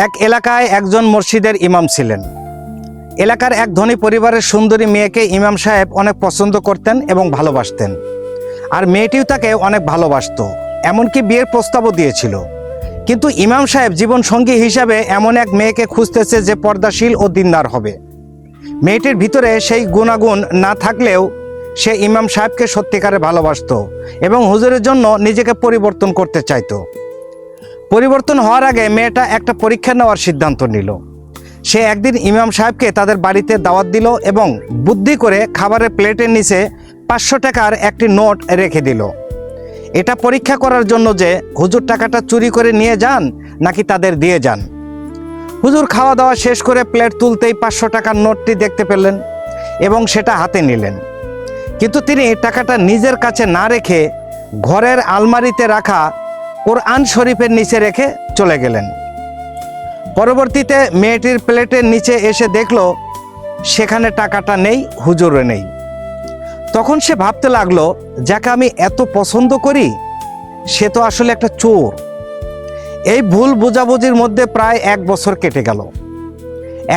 এক এলাকায় একজন মসজিদের ইমাম ছিলেন। এলাকার এক ধনী পরিবারের সুন্দরী মেয়েকে ইমাম সাহেব অনেক পছন্দ করতেন এবং ভালোবাসতেন, আর মেয়েটিও তাকে অনেক ভালোবাসত, এমনকি বিয়ের প্রস্তাবও দিয়েছিল। কিন্তু ইমাম সাহেব জীবন সঙ্গী হিসাবে এমন এক মেয়েকে খুঁজতেছে যে পর্দাশীল ও দিনদার হবে। মেয়েটির ভিতরে সেই গুণাগুণ না থাকলেও সে ইমাম সাহেবকে সত্যিকারে ভালোবাসত এবং হুজুরের জন্য নিজেকে পরিবর্তন করতে চাইতো। পরিবর্তন হওয়ার আগে মেয়েটা একটা পরীক্ষা নেওয়ার সিদ্ধান্ত নিল। সে একদিন ইমাম সাহেবকে তাদের বাড়িতে দাওয়াত দিল এবং বুদ্ধি করে খাবারের প্লেটের নিচে 500 টাকার একটি নোট রেখে দিল। এটা পরীক্ষা করার জন্য যে হুজুর টাকাটা চুরি করে নিয়ে যান নাকি তাদের দিয়ে যান। হুজুর খাওয়া দাওয়া শেষ করে প্লেট তুলতেই 500 টাকার নোটটি দেখতে পেলেন এবং সেটা হাতে নিলেন। কিন্তু তিনি টাকাটা নিজের কাছে না রেখে ঘরের আলমারিতে রাখা কোরআন শরীফের নিচে রেখে চলে গেলেন। পরবর্তীতে মেয়েটির প্লেটের নিচে এসে দেখল সেখানে টাকাটা নেই, হুজুরে নেই। তখন সে ভাবতে লাগলো, যাকে আমি এত পছন্দ করি সে তো আসলে একটা চোর। এই ভুল বোঝাবুঝির মধ্যে প্রায় 1 বছর কেটে গেল।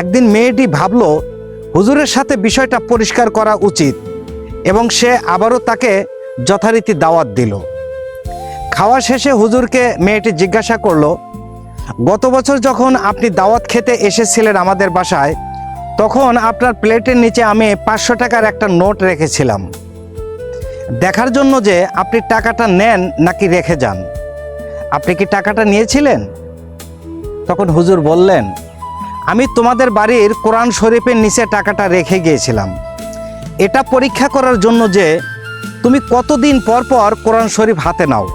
একদিন মেয়েটি ভাবল হুজুরের সাথে বিষয়টা পরিষ্কার করা উচিত এবং সে আবারও তাকে যথারীতি দাওয়াত দিল। খাওয়া শেষে হুজুরকে মেয়েটি জিজ্ঞাসা করলো, গত বছর যখন আপনি দাওয়াত খেতে এসেছিলেন আমাদের বাসায়, তখন আপনার প্লেটের নিচে আমি 500 টাকার একটা নোট রেখেছিলাম, দেখার জন্য যে আপনি টাকাটা নেন নাকি রেখে যান। আপনি কি টাকাটা নিয়েছিলেন? তখন হুজুর বললেন, আমি তোমাদের বাড়ির কোরআন শরীফের নিচে টাকাটা রেখে গিয়েছিলাম, এটা পরীক্ষা করার জন্য যে তুমি কতদিন পর পর কোরআন শরীফ হাতে নাও।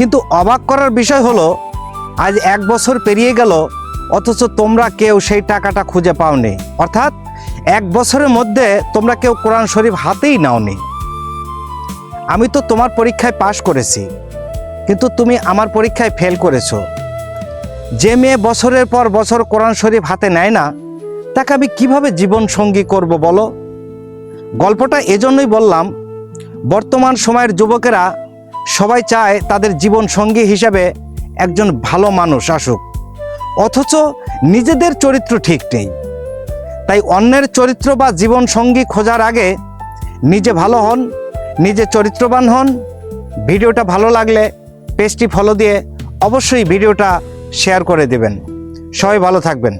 কিন্তু অবাক করার বিষয় হলো, আজ 1 বছর পেরিয়ে গেল, অথচ তোমরা কেউ সেই টাকাটা খুঁজে পাওনি। অর্থাৎ 1 বছরের মধ্যে তোমরা কেউ কোরআন শরীফ হাতেই নাওনি। আমি তো তোমার পরীক্ষায় পাশ করেছি, কিন্তু তুমি আমার পরীক্ষায় ফেল করেছো। যে মেয়ে বছরের পর বছর কোরআন শরীফ হাতে নেয় না, তাকে আমি কিভাবে জীবন সঙ্গী করব বলো? গল্পটা এজন্যই বললাম, বর্তমান সময়ের যুবকেরা সবাই চায় তাদের জীবন সঙ্গী হিসাবে একজন ভালো মানুষ আসুক, অথচ নিজেদের চরিত্র ঠিক নেই। তাই অন্যের চরিত্র বা জীবন সঙ্গী খোঁজার আগে নিজে ভালো হন, নিজে চরিত্রবান হন। ভিডিওটা ভালো লাগলে পেজটি ফলো দিয়ে অবশ্যই ভিডিওটা শেয়ার করে দেবেন। সবাই ভালো থাকবেন।